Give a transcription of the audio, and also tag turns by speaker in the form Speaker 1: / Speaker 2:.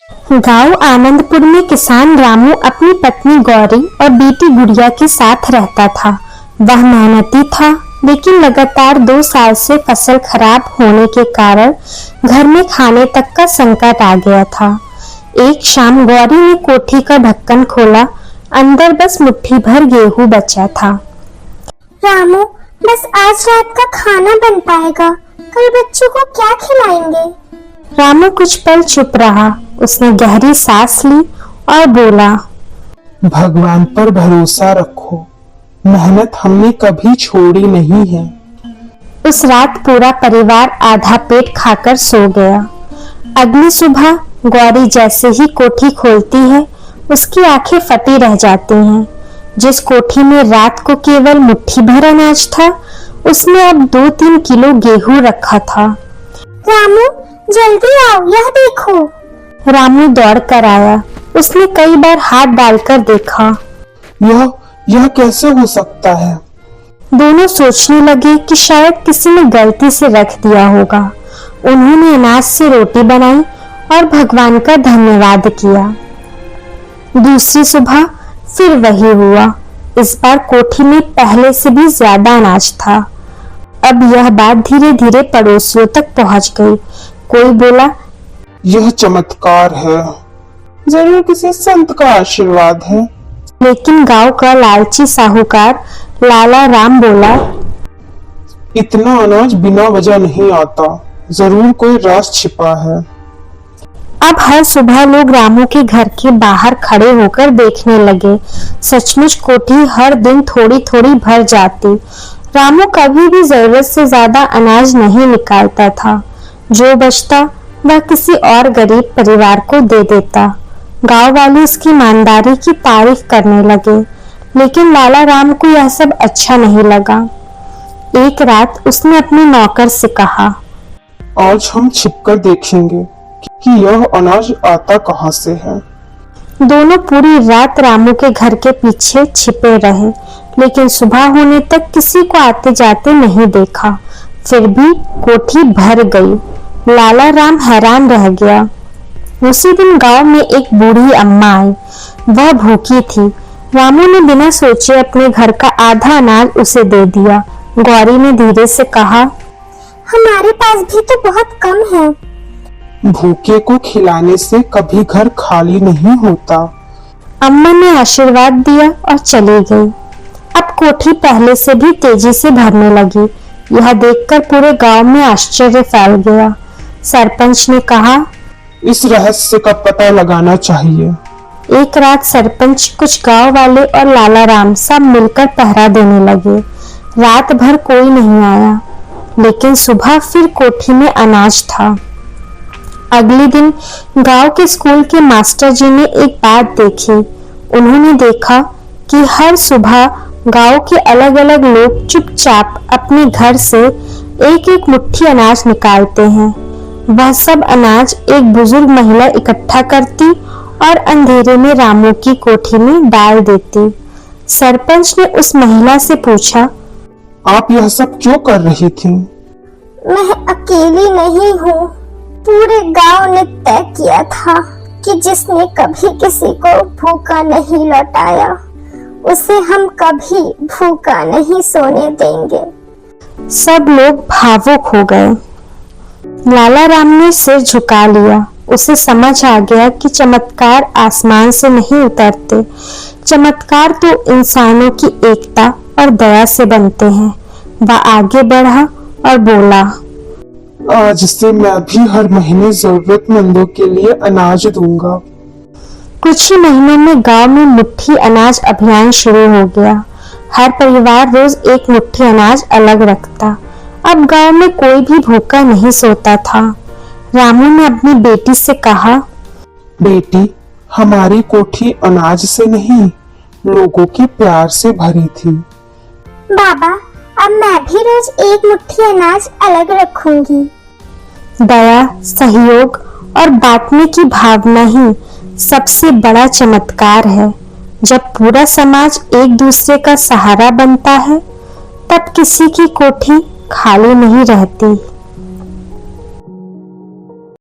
Speaker 1: गांव आनंदपुर में किसान रामू अपनी पत्नी गौरी और बेटी गुड़िया के साथ रहता था। वह मेहनती था, लेकिन लगातार 2 साल से फसल खराब होने के कारण घर में खाने तक का संकट आ गया था। एक शाम गौरी ने कोठी का ढक्कन खोला। अंदर बस मुट्ठी भर गेहूं बचा था।
Speaker 2: रामू, बस आज रात का खाना बन पाएगा, कल बच्चों को क्या खिलाएंगे?
Speaker 1: रामू कुछ पल चुप रहा। उसने गहरी सांस ली और बोला,
Speaker 3: भगवान पर भरोसा रखो, मेहनत हमने कभी छोड़ी नहीं है।
Speaker 1: उस रात पूरा परिवार आधा पेट खाकर सो गया। अगली सुबह गौरी जैसे ही कोठी खोलती है, उसकी आंखें फटी रह जाती हैं। जिस कोठी में रात को केवल मुट्ठी भर अनाज था, उसमें अब 2-3 किलो गेहूं रखा था।
Speaker 2: रामू, जल्दी आओ, यह देखो।
Speaker 1: रामू दौड़ कर आया। उसने कई बार हाथ डालकर देखा।
Speaker 3: यह कैसे हो सकता है?
Speaker 1: दोनों सोचने लगे कि शायद किसी ने गलती से रख दिया होगा। उन्होंने अनाज से रोटी बनाई और भगवान का धन्यवाद किया। दूसरी सुबह फिर वही हुआ। इस बार कोठी में पहले से भी ज्यादा अनाज था। अब यह बात धीरे धीरे पड़ोसियों तक पहुंच गई। कोई बोला,
Speaker 3: यह चमत्कार है, जरूर किसी संत का आशीर्वाद है।
Speaker 1: लेकिन गांव का लालची साहूकार लाला राम बोला,
Speaker 3: इतना अनाज बिना वजह नहीं आता, जरूर कोई राज छिपा है।
Speaker 1: अब हर सुबह लोग रामू के घर के बाहर खड़े होकर देखने लगे। सचमुच कोठी हर दिन थोड़ी थोड़ी भर जाती। रामू कभी भी जरूरत से ज्यादा अनाज नहीं निकालता था। जो बचता वह किसी और गरीब परिवार को दे देता। गांव वाले उसकी ईमानदारी की तारीफ करने लगे, लेकिन लाला राम को यह सब अच्छा नहीं लगा। एक रात उसने अपने नौकर से कहा,
Speaker 3: आज हम छिपकर देखेंगे कि यह अनाज आता कहां से है।
Speaker 1: दोनों पूरी रात रामू के घर के पीछे छिपे रहे, लेकिन सुबह होने तक किसी को आते जाते नहीं देखा। फिर भी कोठी भर गई। लाला राम हैरान रह गया। उसी दिन गांव में एक बूढ़ी अम्मा आई। वह भूखी थी। रामू ने बिना सोचे अपने घर का आधा अनाज उसे दे दिया। गौरी ने धीरे से कहा,
Speaker 2: हमारे पास भी तो बहुत कम है।
Speaker 3: भूखे को खिलाने से कभी घर खाली नहीं होता।
Speaker 1: अम्मा ने आशीर्वाद दिया और चली गई। अब कोठी पहले से भी तेजी से भरने लगी। यह देखकर पूरे गांव में आश्चर्य फैल गया। सरपंच ने कहा,
Speaker 3: इस रहस्य का पता लगाना चाहिए।
Speaker 1: एक रात सरपंच, कुछ गांव वाले और लाला राम सब मिलकर पहरा देने लगे। रात भर कोई नहीं आया, लेकिन सुबह फिर कोठी में अनाज था। अगले दिन गांव के स्कूल के मास्टर जी ने एक बात देखी। उन्होंने देखा कि हर सुबह गांव के अलग अलग लोग चुपचाप अपने घर से एक एक मुट्ठी अनाज निकालते हैं। वह सब अनाज एक बुजुर्ग महिला इकट्ठा करती और अंधेरे में रामू की कोठी में डाल देती। सरपंच ने उस महिला से पूछा,
Speaker 3: आप यह सब क्यों कर रही थी?
Speaker 2: मैं अकेली नहीं हूँ। पूरे गांव ने तय किया था कि जिसने कभी किसी को भूखा नहीं लौटाया, उसे हम कभी भूखा नहीं सोने देंगे।
Speaker 1: सब लोग भावुक हो गए। लाला राम ने सिर झुका लिया। उसे समझ आ गया कि चमत्कार आसमान से नहीं उतरते। चमत्कार तो इंसानों की एकता और दया से बनते हैं। वह आगे बढ़ा और बोला,
Speaker 3: आज से मैं भी हर महीने जरूरतमंदों के लिए अनाज दूंगा।
Speaker 1: कुछ ही महीनों में गांव में मुट्ठी अनाज अभियान शुरू हो गया। हर परिवार रोज एक मुट्ठी अनाज अलग रखता। अब गांव में कोई भी भूखा नहीं सोता था। रामू ने अपनी बेटी से कहा,
Speaker 3: बेटी, हमारी कोठी अनाज से नहीं, लोगों के प्यार से भरी थी।
Speaker 2: बाबा, अब मैं भी रोज एक मुट्ठी अनाज अलग रखूंगी।
Speaker 1: दया, सहयोग और बांटने की भावना ही सबसे बड़ा चमत्कार है। जब पूरा समाज एक दूसरे का सहारा बनता है, तब किसी की कोठी खाली नहीं रहती।